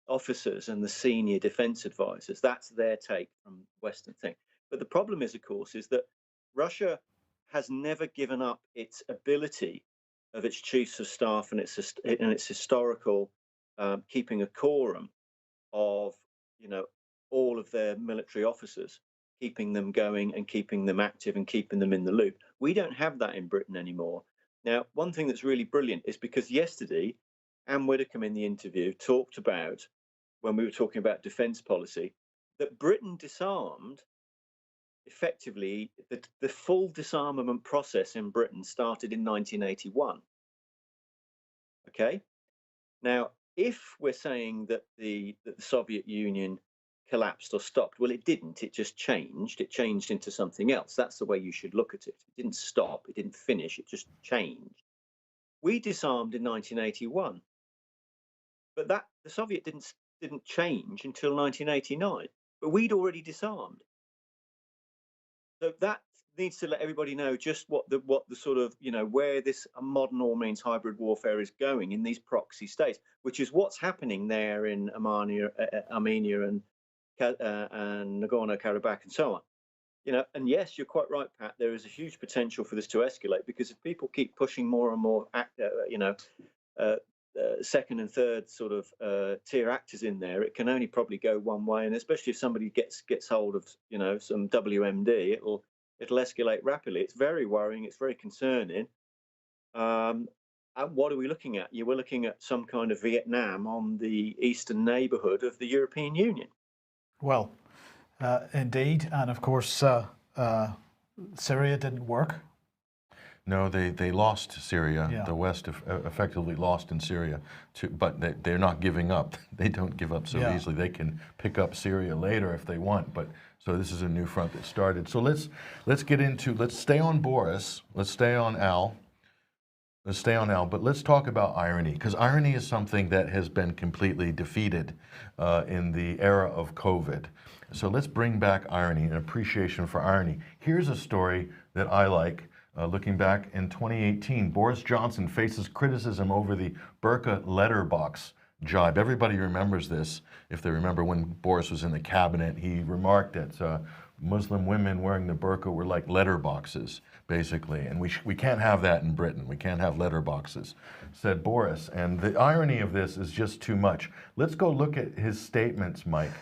officers and the senior defense advisors. That's their take from Western thing. But the problem is, of course, is that Russia has never given up its ability of its chiefs of staff and its historical keeping a quorum of all of their military officers, keeping them going and keeping them active and keeping them in the loop. We don't have that in Britain anymore. Now, one thing that's really brilliant is because yesterday, Anne Widdecombe in the interview talked about, when we were talking about defence policy, that Britain disarmed effectively, the full disarmament process in Britain started in 1981. Okay? Now, if we're saying that the Soviet Union collapsed or stopped. Well, it didn't. It just changed. It changed into something else. That's the way you should look at it. It didn't stop. It didn't finish. It just changed. We disarmed in 1981, but the Soviet didn't change until 1989. But we'd already disarmed. So that needs to let everybody know just what the sort of, where this modern all means hybrid warfare is going in these proxy states, which is what's happening there in Armenia and Nagorno-Karabakh and so on. And yes, you're quite right, Pat. There is a huge potential for this to escalate, because if people keep pushing more and more, second and third sort of tier actors in there, it can only probably go one way. And especially if somebody gets hold of some WMD, it'll escalate rapidly. It's very worrying. It's very concerning. And what are we looking at? We're looking at some kind of Vietnam on the eastern neighbourhood of the European Union. Well, indeed, and of course, Syria didn't work. No, they lost Syria. Yeah. The West effectively lost in Syria, but they're not giving up. They don't give up so easily. They can pick up Syria later if they want. But so this is a new front that started. So let's stay on Boris. Let's stay on Al. But let's talk about irony, because irony is something that has been completely defeated in the era of COVID. So let's bring back irony and appreciation for irony. Here's a story that I like. Looking back in 2018, Boris Johnson faces criticism over the burqa letterbox jibe. Everybody remembers this. If they remember when Boris was in the cabinet, he remarked that Muslim women wearing the burqa were like letterboxes, basically. And we can't have that in Britain. We can't have letterboxes, said Boris. And the irony of this is just too much. Let's go look at his statements, Mike,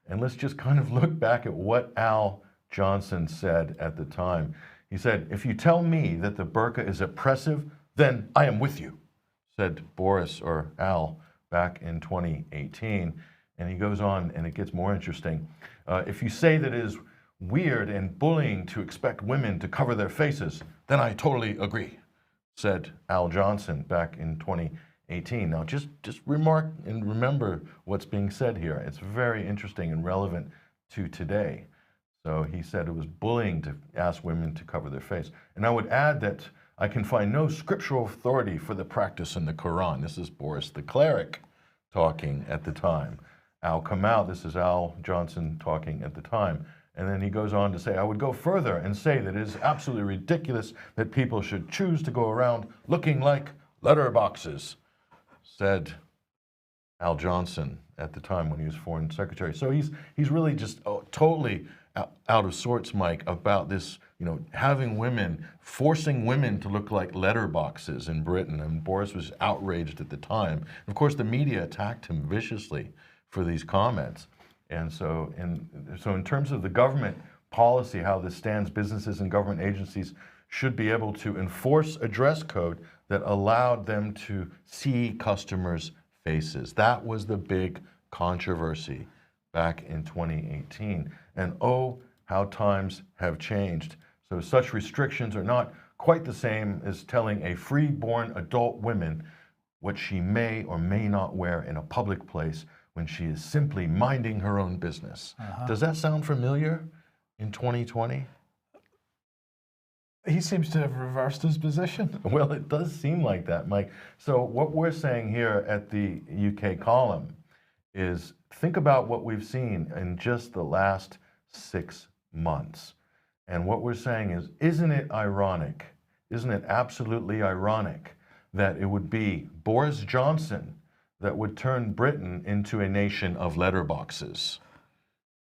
and let's just kind of look back at what Al Johnson said at the time. He said, "If you tell me that the burqa is oppressive, then I am with you," said Boris, or Al, back in 2018. And he goes on, and it gets more interesting. "If you say that it is weird and bullying to expect women to cover their faces, then I totally agree," said Al Johnson back in 2018. Now, just remark and remember what's being said here. It's very interesting and relevant to today. So he said it was bullying to ask women to cover their face. And I would add that I can find no scriptural authority for the practice in the Quran. This is Boris the cleric talking at the time. Al Kamal, this is Al Johnson talking at the time. And then he goes on to say, "I would go further and say that it is absolutely ridiculous that people should choose to go around looking like letterboxes," said Al Johnson at the time when he was foreign secretary. So he's really just totally out of sorts, Mike, about this, having women, forcing women to look like letterboxes in Britain. And Boris was outraged at the time. Of course, the media attacked him viciously for these comments. And so in terms of the government policy, how this stands, businesses and government agencies should be able to enforce a dress code that allowed them to see customers' faces. That was the big controversy back in 2018. And oh, how times have changed. So such restrictions are not quite the same as telling a free-born adult woman what she may or may not wear in a public place when she is simply minding her own business. Does that sound familiar in 2020? He seems to have reversed his position. Well, it does seem like that, Mike. So what we're saying here at the UK column is think about what we've seen in just the last 6 months. And what we're saying is, isn't it ironic, isn't it absolutely ironic that it would be Boris Johnson that would turn Britain into a nation of letterboxes?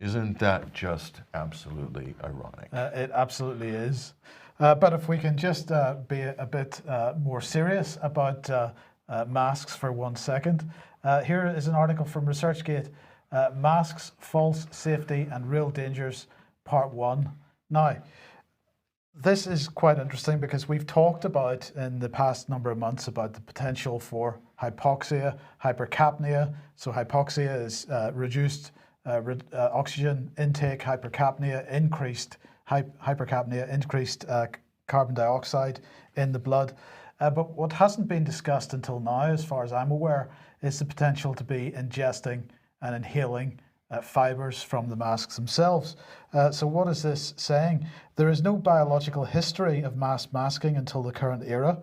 Isn't that just absolutely ironic? It absolutely is. But if we can just be a bit more serious about masks for 1 second. Here is an article from ResearchGate, Masks, False Safety and Real Dangers, Part 1. Now, this is quite interesting because we've talked about in the past number of months about the potential for hypoxia, hypercapnia. So hypoxia is reduced oxygen intake, hypercapnia, increased hypercapnia, increased carbon dioxide in the blood. But what hasn't been discussed until now, as far as I'm aware, is the potential to be ingesting and inhaling fibers from the masks themselves. So what is this saying? There is no biological history of mass masking until the current era.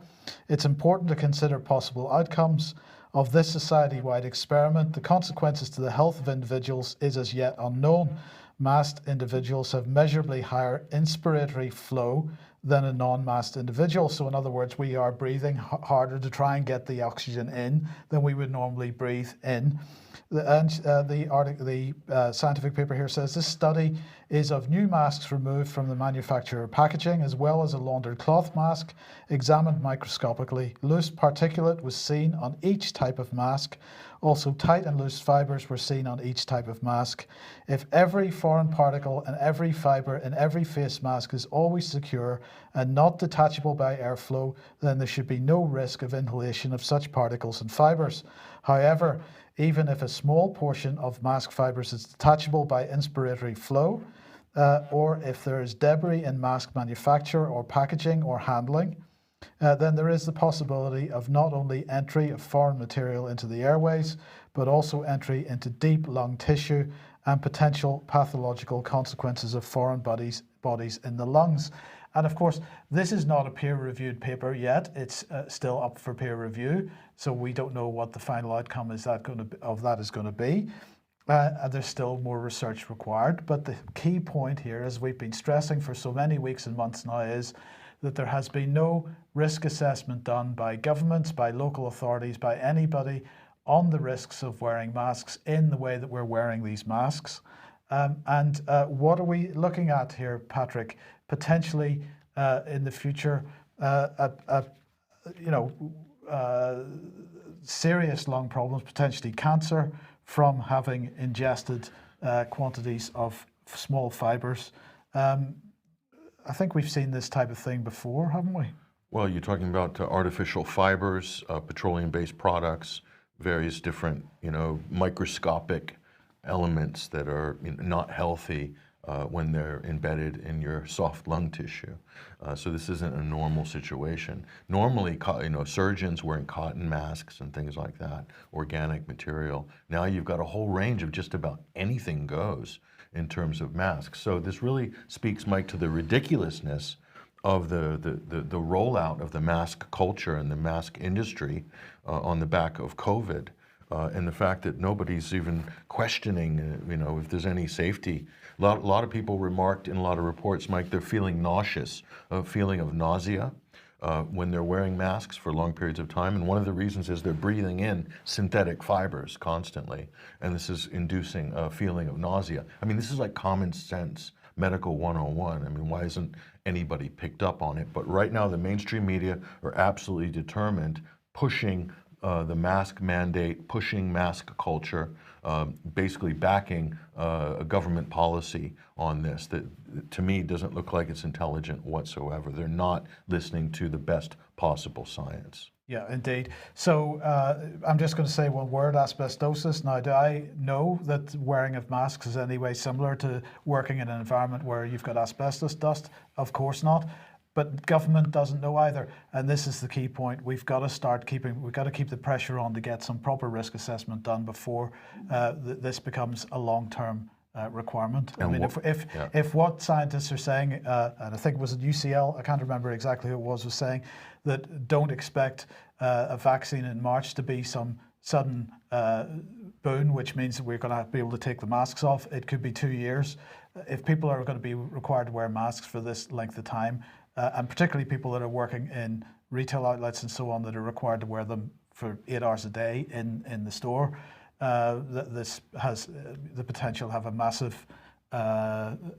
It's important to consider possible outcomes of this society-wide experiment. The consequences to the health of individuals is as yet unknown. Masked individuals have measurably higher inspiratory flow than a non-masked individual. So in other words, we are breathing harder to try and get the oxygen in than we would normally breathe in. And the scientific paper here says this study is of new masks removed from the manufacturer packaging, as well as a laundered cloth mask examined microscopically. Loose particulate was seen on each type of mask. Also, tight and loose fibers were seen on each type of mask. If every foreign particle and every fiber in every face mask is always secure and not detachable by airflow, then there should be no risk of inhalation of such particles and fibers. However, even if a small portion of mask fibers is detachable by inspiratory flow, or if there is debris in mask manufacture or packaging or handling, then there is the possibility of not only entry of foreign material into the airways, but also entry into deep lung tissue and potential pathological consequences of foreign bodies in the lungs. And of course, this is not a peer-reviewed paper yet. It's still up for peer review, so we don't know what the final outcome is of that is going to be. There's still more research required, but the key point here, as we've been stressing for so many weeks and months now, is that there has been no risk assessment done by governments, by local authorities, by anybody on the risks of wearing masks in the way that we're wearing these masks. And what are we looking at here, Patrick? Potentially in the future, serious lung problems, potentially cancer from having ingested quantities of small fibers. I think we've seen this type of thing before, haven't we? Well, you're talking about artificial fibers, petroleum-based products, various different, microscopic elements that are not healthy when they're embedded in your soft lung tissue. So this isn't a normal situation. Normally, surgeons wearing cotton masks and things like that, organic material. Now you've got a whole range of just about anything goes in terms of masks. So this really speaks, Mike, to the ridiculousness of the rollout of the mask culture and the mask industry on the back of COVID. And the fact that nobody's even questioning, if there's any safety. A lot of people remarked in a lot of reports, Mike, they're feeling nauseous, a feeling of nausea when they're wearing masks for long periods of time. And one of the reasons is they're breathing in synthetic fibers constantly. And this is inducing a feeling of nausea. I mean, this is like common sense, medical 101. I mean, why isn't anybody picked up on it? But right now, the mainstream media are absolutely determined, pushing the mask mandate, pushing mask culture, basically backing a government policy on this that, to me, doesn't look like it's intelligent whatsoever. They're not listening to the best possible science. Yeah, indeed. So I'm just going to say one word, asbestosis. Now, do I know that wearing of masks is any way similar to working in an environment where you've got asbestos dust? Of course not. But government doesn't know either, and this is the key point. We've got to keep the pressure on to get some proper risk assessment done before this becomes a long-term requirement. And I mean, if what scientists are saying, and I think it was at UCL, I can't remember exactly who it was saying that don't expect a vaccine in March to be some sudden boon, which means that we're going to be able to take the masks off. It could be 2 years. If people are going to be required to wear masks for this length of time, and particularly people that are working in retail outlets and so on that are required to wear them for 8 hours a day in the store, this has the potential to have a massive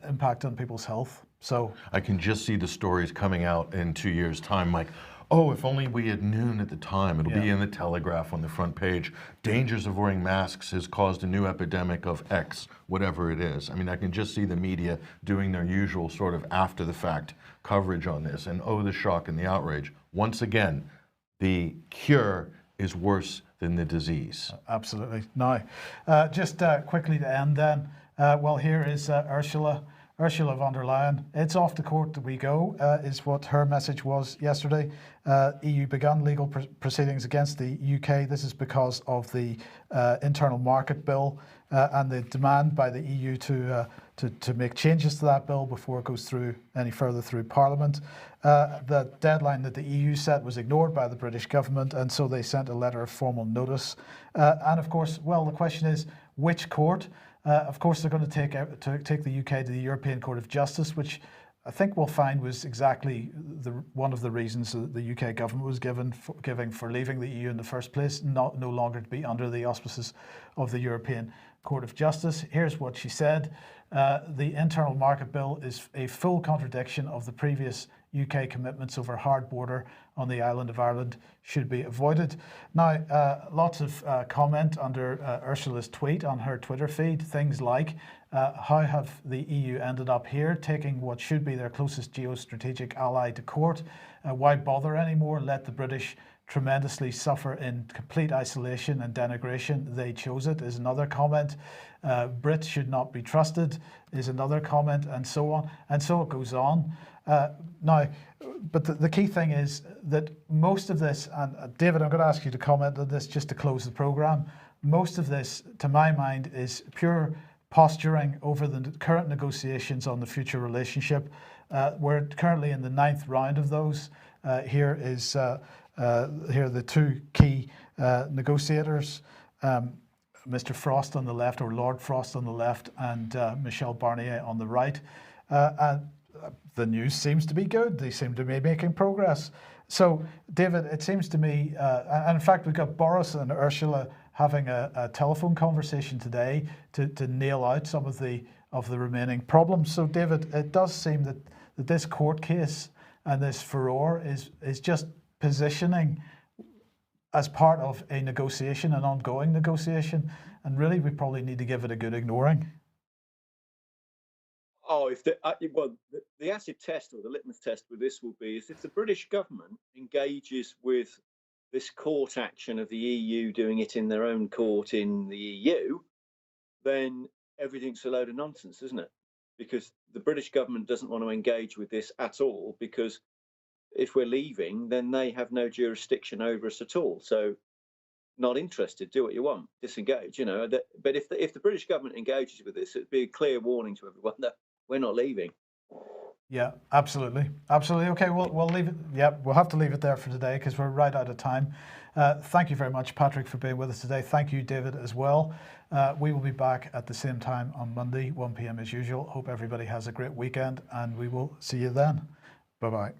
impact on people's health. So I can just see the stories coming out in 2 years' time, like, oh, if only we had known at the time. It'll be in the Telegraph on the front page. Dangers of wearing masks has caused a new epidemic of X, whatever it is. I mean, I can just see the media doing their usual sort of after-the-fact coverage on this, and the shock and the outrage. Once again, the cure is worse than the disease. Absolutely. Now, just quickly to end then, well, here is Ursula von der Leyen. It's off the court that we go, is what her message was yesterday. EU begun legal proceedings against the UK. This is because of the internal market bill and the demand by the EU to make changes to that bill before it goes through any further through Parliament. The deadline that the EU set was ignored by the British government, and so they sent a letter of formal notice. And of course, well, the question is, which court? Of course, they're going to take the UK to the European Court of Justice, which I think we'll find was exactly one of the reasons that the UK government was giving for leaving the EU in the first place, no longer to be under the auspices of the European Court of Justice. Here's what she said. The internal market bill is a full contradiction of the previous UK commitments over hard border on the island of Ireland should be avoided. Now, lots of comment under Ursula's tweet on her Twitter feed, things like, how have the EU ended up here, taking what should be their closest geostrategic ally to court? Why bother anymore? Let the British tremendously suffer in complete isolation and denigration. They chose it, is another comment. Brits should not be trusted, is another comment, and so on. And so it goes on. Now, but the key thing is that most of this, and David, I'm going to ask you to comment on this just to close the programme. Most of this, to my mind, is pure posturing over the current negotiations on the future relationship. We're currently in the 9th round of those. Here are the two key negotiators, Mr. Frost on the left, or Lord Frost on the left, and Michel Barnier on the right. And the news seems to be good. They seem to be making progress. So, David, it seems to me, and in fact, we've got Boris and Ursula having a telephone conversation today to nail out some of the remaining problems. So, David, it does seem that this court case and this furore is just positioning as part of a negotiation, an ongoing negotiation, and really we probably need to give it a good ignoring. Oh, the acid test or the litmus test with this will be is if the British government engages with this court action of the EU doing it in their own court in the EU, then everything's a load of nonsense, isn't it? Because the British government doesn't want to engage with this at all, because if we're leaving, then they have no jurisdiction over us at all. So not interested, do what you want, disengage, you know. But if the British government engages with this, it'd be a clear warning to everyone that we're not leaving. Yeah, absolutely. Absolutely. Okay, we'll leave it. Yeah, we'll have to leave it there for today because we're right out of time. Thank you very much, Patrick, for being with us today. Thank you, David, as well. We will be back at the same time on Monday, 1 p.m. as usual. Hope everybody has a great weekend, and we will see you then. Bye-bye.